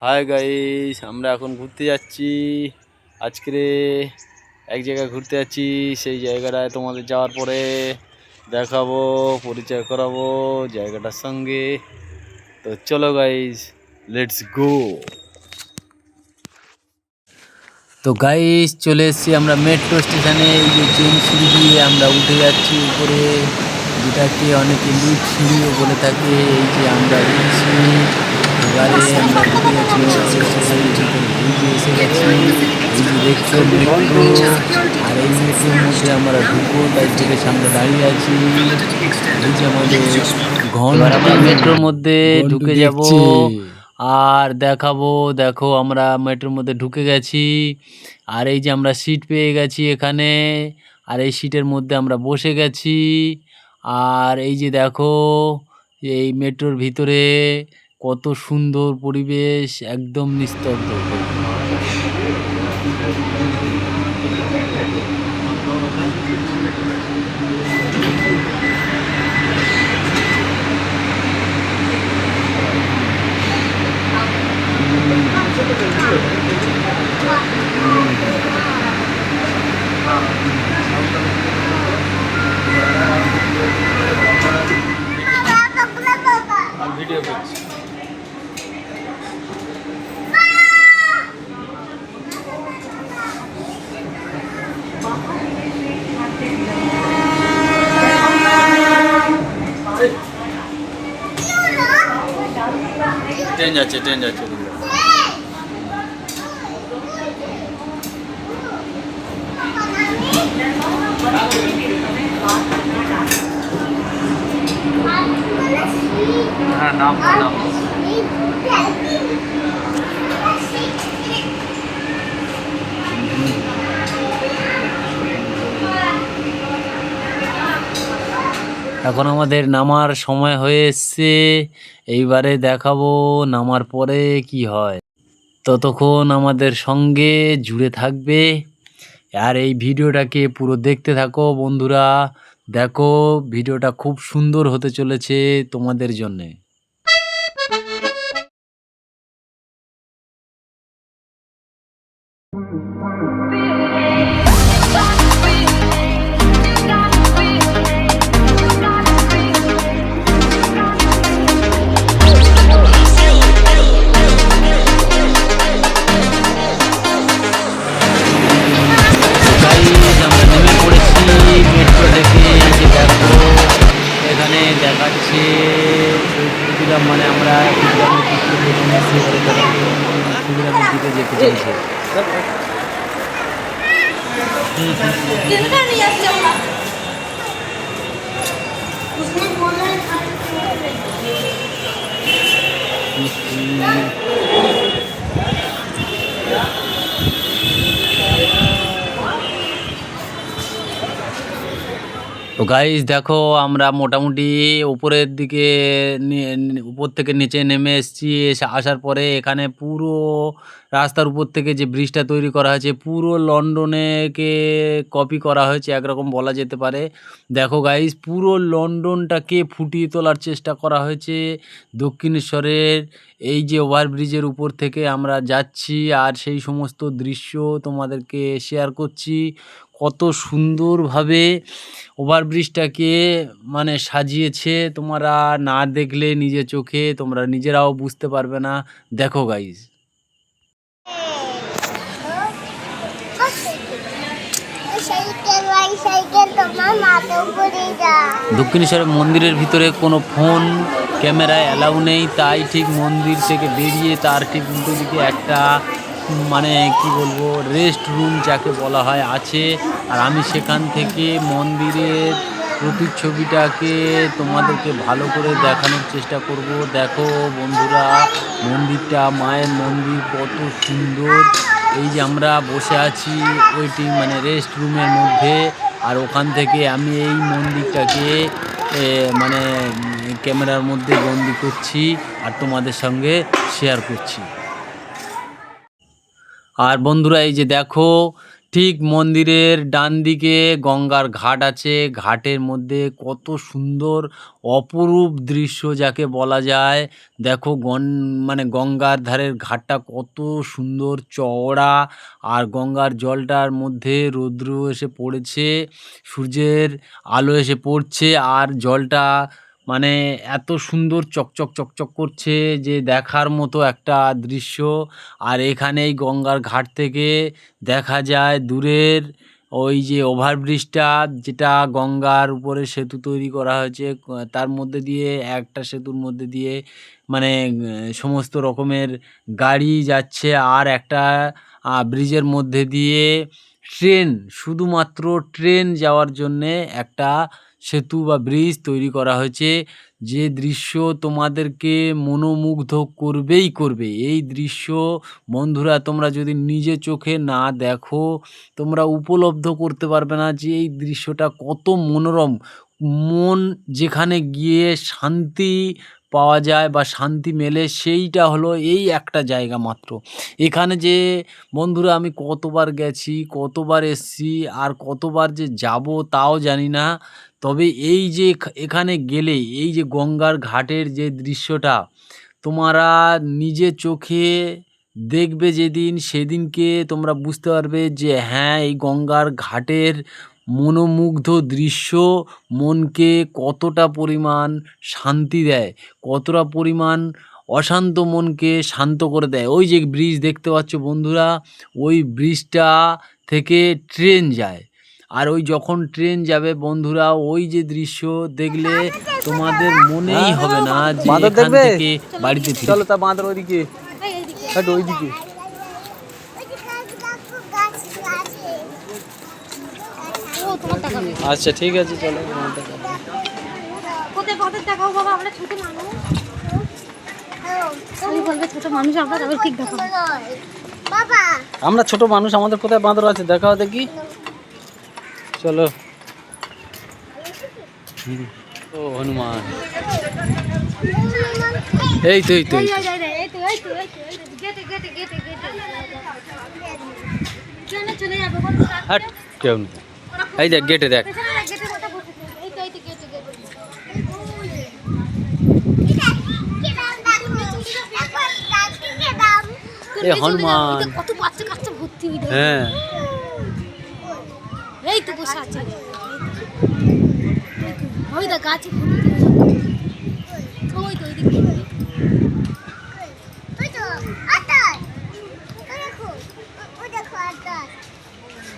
Hi guys, আমরা এখন ঘুরতে যাচ্ছি। আজকে এক জায়গায় ঘুরতে যাচ্ছি। সেই জায়গাটায় তোমাদের যাওয়ার পরে দেখাবো, পরিচয় করাবো জায়গাটার সঙ্গে। তো চলো গাইস, লেটস গো। তো গাইস, চলে এসেছি আমরা মেট্রো স্টেশনে। এই যে ট্রেন সিঁড়ি দিয়ে আমরা উঠে যাচ্ছি উপরে, যেটাকে অনেকে লিফট সিঁড়িও বলে থাকে। এই যে আমরা উঠছি, এবারে আমরা ঢুকে গেছি স্টেশনের ভিতরে। এই যে এসে গেছি, এই যে দেখছো মেট্রো। আর এই মেট্রোর মধ্যে আমরা ঢুকবো, তাই থেকে সামনে দাঁড়িয়ে আছি। এই যে আমাদের আমরা মেট্রোর মধ্যে ঢুকে যাব আর দেখাবো। দেখো, আমরা মেট্রোর মধ্যে ঢুকে গেছি। আর এই যে আমরা সিট পেয়ে গেছি এখানে। আর এই সিটের মধ্যে আমরা বসে গেছি। আর এই যে দেখো, এই মেট্রোর ভিতরে কত সুন্দর পরিবেশ, একদম নিস্তব্ধ। ভিডিও করছি। ট্রেন যাচ্ছে, ট্রেন যাচ্ছে। হ্যাঁ, নাম নাম। এখন আমাদের নামার সময় হয়ে এসছে। এইবারে দেখাবো নামার পরে কি হয়। ততক্ষণ আমাদের সঙ্গে জুড়ে থাকবে। আর এই ভিডিওটাকে পুরো দেখতে থাকো বন্ধুরা। দেখো, ভিডিওটা খুব সুন্দর হতে চলেছে তোমাদের জন্যে। মেট্রো থেকে যে দেখো, এখানে দেখাচ্ছে মানে আমরা কুড়িগ্রামের দিকে যেতে চাইছি। তো গাইস দেখো, আমরা মোটামুটি উপরের দিকে উপর থেকে নিচে নেমে এসেছি। আসার পরে এখানে পুরো রাস্তার উপর থেকে যে ব্রিজটা তৈরি করা হয়েছে, পুরো লন্ডনেকে কপি করা হয়েছে একরকম বলা যেতে পারে। দেখো গাইস, পুরো লন্ডনটাকে ফুটিয়ে তোলার চেষ্টা করা হয়েছে। দক্ষিণেশ্বরের এই যে ওভারব্রিজের উপর থেকে আমরা যাচ্ছি, আর সেই সমস্ত দৃশ্য তোমাদেরকে শেয়ার করছি। কত সুন্দরভাবে ওভারব্রিজটাকে মানে সাজিয়েছে, তোমরা না দেখলে নিজে চোখে তোমরা নিজেরাও বুঝতে পারবে না। দেখো গাইস, দক্ষিণেশ্বরের মন্দিরের ভিতরে কোনো ফোন ক্যামেরায় অ্যালাউ নেই। তাই ঠিক মন্দির থেকে বেরিয়ে তার ঠিক উল্টো দিকে একটা মানে কি বলবো, রেস্ট রুম যাকে বলা হয় আছে। আর আমি সেখান থেকে মন্দিরের প্রতিচ্ছবিটাকে তোমাদেরকে ভালো করে দেখানোর চেষ্টা করব। দেখো বন্ধুরা, মন্দিরটা, মায়ের মন্দির কত সুন্দর। এই যে আমরা বসে আছি ওয়েটিং মানে রেস্ট রুমের মধ্যে, আর ওখান থেকে আমি এই মন্দিরটাকে মানে ক্যামেরার মধ্যে বন্দি করছি আর তোমাদের সঙ্গে শেয়ার করছি। আর বন্ধুরা, এই যে দেখো, ঠিক মন্দিরের ডান দিকে গঙ্গার ঘাট আছে। ঘাটের মধ্যে কত সুন্দর অপরূপ দৃশ্য যাকে বলা যায়। দেখো মানে গঙ্গার ধারের ঘাটটা কত সুন্দর চওড়া, আর গঙ্গার জলটার মধ্যে রৌদ্র এসে পড়েছে, সূর্যের আলো এসে পড়ছে, আর জলটা মানে এত সুন্দর চকচক চকচক করছে যে দেখার মতো একটা দৃশ্য। আর এখানে এই গঙ্গার ঘাট থেকে দেখা যায় দূরের ওই যে ওভারব্রিজটা, যেটা গঙ্গার উপরে সেতু তৈরি করা হয়েছে। তার মধ্যে দিয়ে একটা সেতুর মধ্যে দিয়ে মানে সমস্ত রকমের গাড়ি যাচ্ছে, আর একটা ব্রিজের মধ্যে দিয়ে ট্রেন, শুধুমাত্র ট্রেন যাওয়ার জন্যে একটা সেতু বা ব্রিজ তৈরি করা হয়েছে। যে দৃশ্য তোমাদেরকে মনোমুগ্ধ করবেই করবে। এই দৃশ্য বন্ধুরা তোমরা যদি নিজে চোখে না দেখো তোমরা উপলব্ধ করতে পারবে না যে এই দৃশ্যটা কত মনোরম। মন যেখানে গিয়ে শান্তি পাওয়া যায় বা শান্তি মেলে, সেইটা হলো এই একটা জায়গা মাত্র। এখানে যে বন্ধুরা আমি কতবার গেছি, কতবার এসছি, আর কতবার যে যাব তাও জানি না। তবে এই যে এখানে গেলে এই যে গঙ্গার ঘাটের যে দৃশ্যটা তোমরা নিজে চোখে দেখবে যেদিন, সেদিনকে তোমরা বুঝতে পারবে যে হ্যাঁ, এই গঙ্গার ঘাটের মনোমুগ্ধ দৃশ্য মনকে কতটা পরিমাণ শান্তি দেয়, কতটা পরিমাণ অশান্ত মনকে শান্ত করে দেয়। ওই যে ব্রিজ দেখতে পাচ্ছ বন্ধুরা, ওই ব্রিজটা থেকে ট্রেন যায়। আর ওই যখন ট্রেন যাবে বন্ধুরা, ওই যে দৃশ্য দেখলে তোমাদের মনেই হবে না যে এখান থেকে বাড়িতে ফিরে। চলো তা বাঁদর ওইদিকে, ওইদিকে। আচ্ছা ঠিক আছে, চলো। আমরা ছোট মানুষ, আমাদের কোথায় বাঁদর আছে দেখাও দেখি। চলো। ও হনুমান, এই তো হাট, কেউ নেই। এই দেখ গেটে দেখ। এ হনুমান, কত বাচ্চা কাচ্চা ভর্তি হয়ে হ্যাঁ এই তো বসে আছে। ওই দা গাছে ওই তো ওইদিকে ওই তো আটা দেখো, ওই দেখো আটা,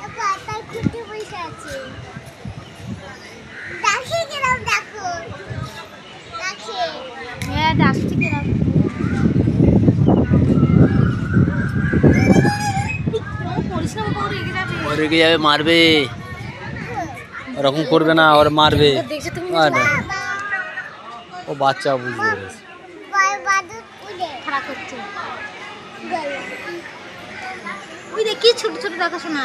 দেখো আটা খুঁটে বসে আছে। দেখে গেলাম, দেখো দেখে, হ্যাঁ দেখছি গেলাম। রেগে যাবে, মারবে। ওরকম করবে না, ওর মারবে। দেখছো তুমি ও বাচ্চা বুঝবে। খারাপ করছে। ওই দেখ কি ছোট ছোট দেখাশোনা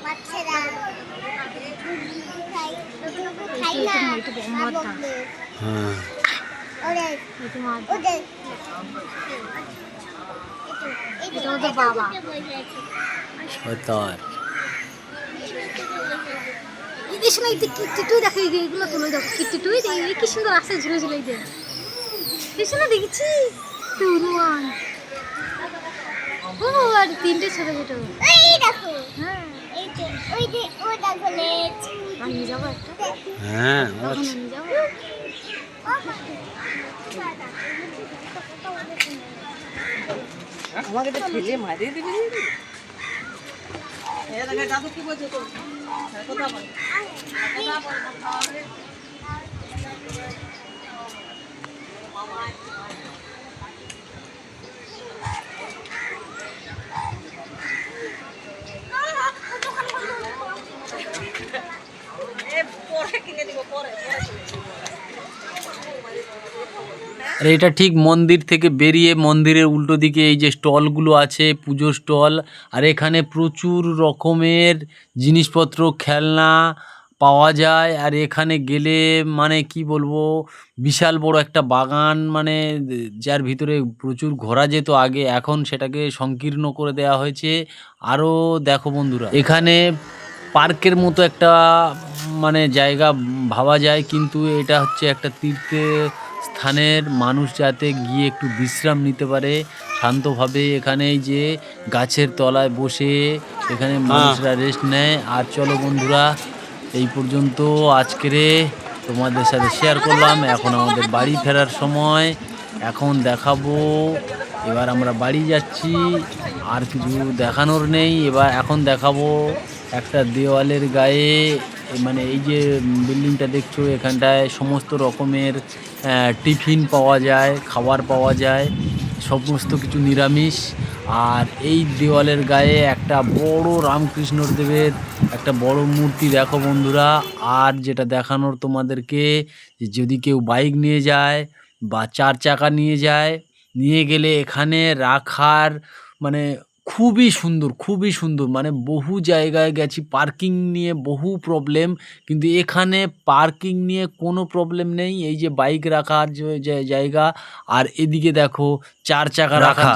বাচ্চারা হ্যাঁ এটা ওদের বাবা। এই দেশ না, এই টিটুই দেখো, এইগুলো তুলে দেখো, টিটুই দেখি কি সুন্দর আছে ঝুলে ঝুলে দেয়। দেশ না দেখেছি হনুমান। ও আর তিনটে ছোট ছোট, এই দেখো। হ্যাঁ এই যে ওই যে ও দেখো লেজ। আমি যাব একটা। হ্যাঁ আমি যাব। আমাকে তো ঠেলে মারিয়ে দিবি। দাদু কি বলছে তো কথা বল। পরে কিনে দিব, পরে আর এটা ঠিক মন্দির থেকে বেরিয়ে মন্দিরের উল্টো দিকে এই যে স্টলগুলো আছে, পুজোর স্টল। আর এখানে প্রচুর রকমের জিনিসপত্র, খেলনা, পাওয়া যায়। আর এখানে গেলে মানে কি বলবো, বিশাল বড় একটা বাগান, মানে যার ভিতরে প্রচুর ঘোরা যেত আগে, এখন সেটাকে সংকীর্ণ করে দেওয়া হয়েছে। আরও দেখো বন্ধুরা, এখানে পার্কের মতো একটা মানে জায়গা ভাবা যায়, কিন্তু এটা হচ্ছে একটা তীর্থ স্থানের মানুষ যাতে গিয়ে একটু বিশ্রাম নিতে পারে শান্তভাবে। এখানে এই যে গাছের তলায় বসে এখানে মানুষরা রেস্ট নেয়। আর চলো বন্ধুরা, এই পর্যন্ত আজকেরে তোমাদের সাথে শেয়ার করলাম। এখন আমাদের বাড়ি ফেরার সময়। এখন দেখাবো, এবার আমরা বাড়ি যাচ্ছি, আর কিছু দেখানোর নেই। এখন দেখাবো একটা দেওয়ালের গায়ে, মানে এই যে বিল্ডিংটা দেখছো, এখানটায় সমস্ত রকমের টিফিন পাওয়া যায়, খাবার পাওয়া যায়, সমস্ত কিছু নিরামিষ। আর এই দেওয়ালের গায়ে একটা বড় রামকৃষ্ণ দেবের একটা বড় মূর্তি দেখো বন্ধুরা। আর যেটা দেখানোর তোমাদেরকে, যে যদি কেউ বাইক নিয়ে যায় বা 4 চাকা নিয়ে যায়, নিয়ে গেলে এখানে রাখার মানে খুবই সুন্দর, খুবই সুন্দর। মানে বহু জায়গায় গেছি, পার্কিং নিয়ে বহু প্রবলেম, কিন্তু এখানে পার্কিং নিয়ে কোনো প্রবলেম নেই। এই যে বাইক রাখার যে জায়গা, আর এদিকে দেখো 4 চাকা রাখার